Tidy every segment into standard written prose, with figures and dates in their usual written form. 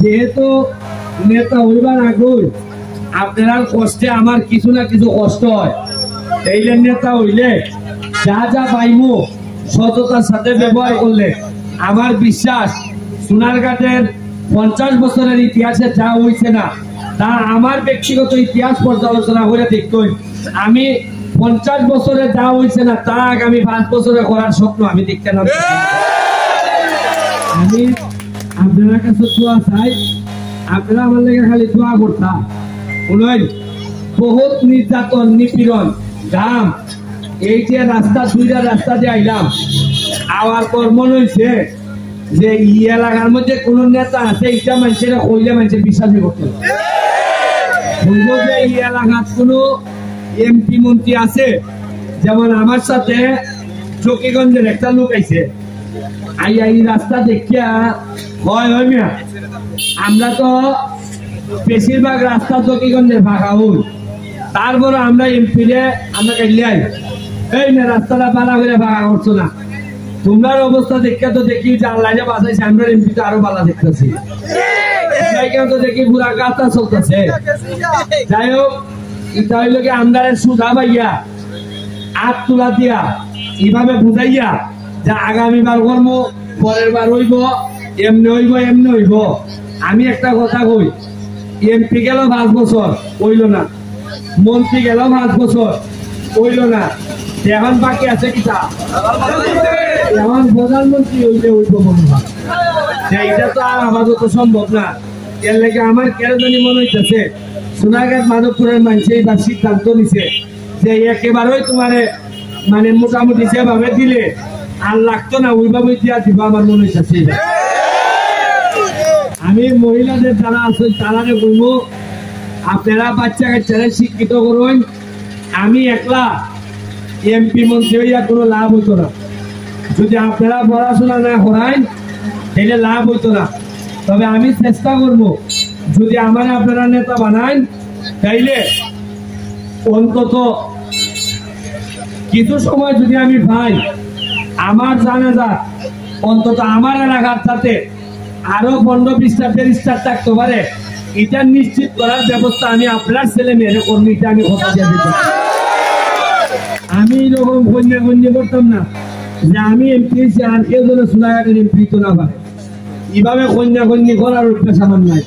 যেহেতু নেতা হইবার আগে আপনার কষ্টে আমার কিছু না কিছু কষ্ট হয়, এইলে নেতা হইলে যা যা পাইমু সততার সাথে ব্যবহার করলে আমার বিশ্বাস সোনারঘাটের 50 বছরের ইতিহাসে যা হইছে না তা আমার ব্যক্তিগত ইতিহাস পর্যালোচনা করে দেখতই আমি 50 বছরে যা হইছে না তা আগামী 5 বছরে করার স্বপ্ন আমি দেখতে না। আমি আপনার কাছে দোয়া চাই, আপনারা আমার লেগে খালি দোয়া করতাম। বহুত নির্যাতন নিপীড়ন দাম এই যে রাস্তা দুইটা রাস্তা দিয়ে আইলাম আওয়ার পর মনে হয়েছে যে এই এলাকার মধ্যে কোন নেতা আছে এটা মানুষেরা কইলে মানুষের বিশ্বাসই করতে বলবো যে এই এলাকার কোন এমপি মন্ত্রী আছে। যেমন আমার সাথে চকিগঞ্জের একটা লোক আইছে, আইয়া এই রাস্তা দেখিয়া হয় হয় মিয়া আমরা তো বেশিরভাগ রাস্তা চকিগঞ্জের ফাঁকা হই, তারপরে আমরা এমপি রে আমরা কাইলাই এই না রাস্তাটা পালা করে ফাঁকা করছো না। তোমরা অবস্থা দেখে তো দেখি যে আল্লাহ যে বাঁচাইছে আমরা এমপি তো আরো ভালো দেখতেছি, তো দেখি পুরা গাতা চলতেছে। যাই হোক এটা হইল কি আমরা সুধা ভাইয়া আট তুলা দিয়া এইভাবে বুঝাইয়া যে আগামী বার কর্ম পরের বার হইব এমনি হইব এমনি হইব। আমি একটা কথা কই, এমপি গেল 5 বছর হইল না, মন্ত্রী গেল 5 বছর হইল না, এখন বাকি আছে কিটা এখন প্রধানমন্ত্রী হইলে হইব মনে হয়। এটা তো আর আপাতত সম্ভব না। এর লেগে আমার কেন জানি মনে হইতেছে সোনারঘাট মাধবপুরের মানুষ এইবার সিদ্ধান্ত নিছে যে একেবারেই তোমারে মানে মোটামুটি যেভাবে দিলে আর লাগতো না ওইভাবে দিয়া দিব আমার মনে হইতেছে। আমি মহিলাদের যারা আছে তারারে বলবো আপনারা বাচ্চা কাচ্চারা শিক্ষিত করুন। আমি একলা এমপি মন্ত্রী হইয়া কোনো লাভ হইতো না, যদি আপনারা পড়াশোনা না করাইন তাহলে লাভ হইতো না। তবে আমি চেষ্টা করব যদি আমার আপনারা নেতা বানান তাইলে অন্তত কিছু সময় যদি আমি পাই আমার জানাজা অন্তত আমার এলাকার সাথে আরো 15-20টা ব্যারিস্টার থাকতে পারে, এটা নিশ্চিত করার ব্যবস্থা আমি আপনার ছেলে মেয়েরা করবো। এটা আমি কথা দিয়ে দিতে আমি এরকম গণ্য করতাম না যে আমি এমপি হয়েছি আর কেউ যেন সোনারঘাটের এমপি তো না পারে, এইভাবে গণ্য করার অভ্যাস আমার নাই।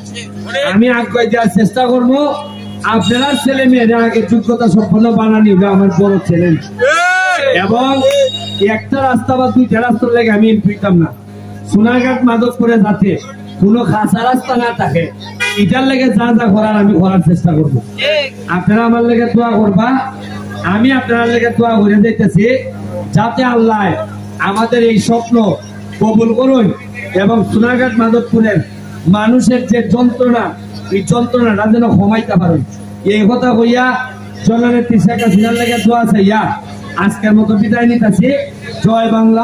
আমি আগে দেওয়ার চেষ্টা করবো আপনারা ছেলে মেয়েরা আগে যোগ্যতা সম্পন্ন বানানি আমার বড় চ্যালেঞ্জ। এবং একটা রাস্তা বা 2টা রাস্তার লেগে আমি এমপিতাম না, সোনারঘাট মাধবপুরে যাতে কোনো খাসা রাস্তা না থাকে এটার লেগে যা যা করার আমি করার চেষ্টা করবো। আপনারা আমার লেগে দোয়া করবা, আমি আপনার লেগে দোয়া করে দিতেছি যাতে আল্লাহ আমাদের এই স্বপ্ন কবুল করুন এবং সোনারঘাট মাধবপুরের মানুষের যে যন্ত্রণা এই যন্ত্রণাটা যেন কমাইতে পারেন। এই কথা কইয়া জননেত্রী শেখ হাসিনার লেগে দোয়া চাইয়া আজকের মতো বিদায় নিতেছি। জয় বাংলা।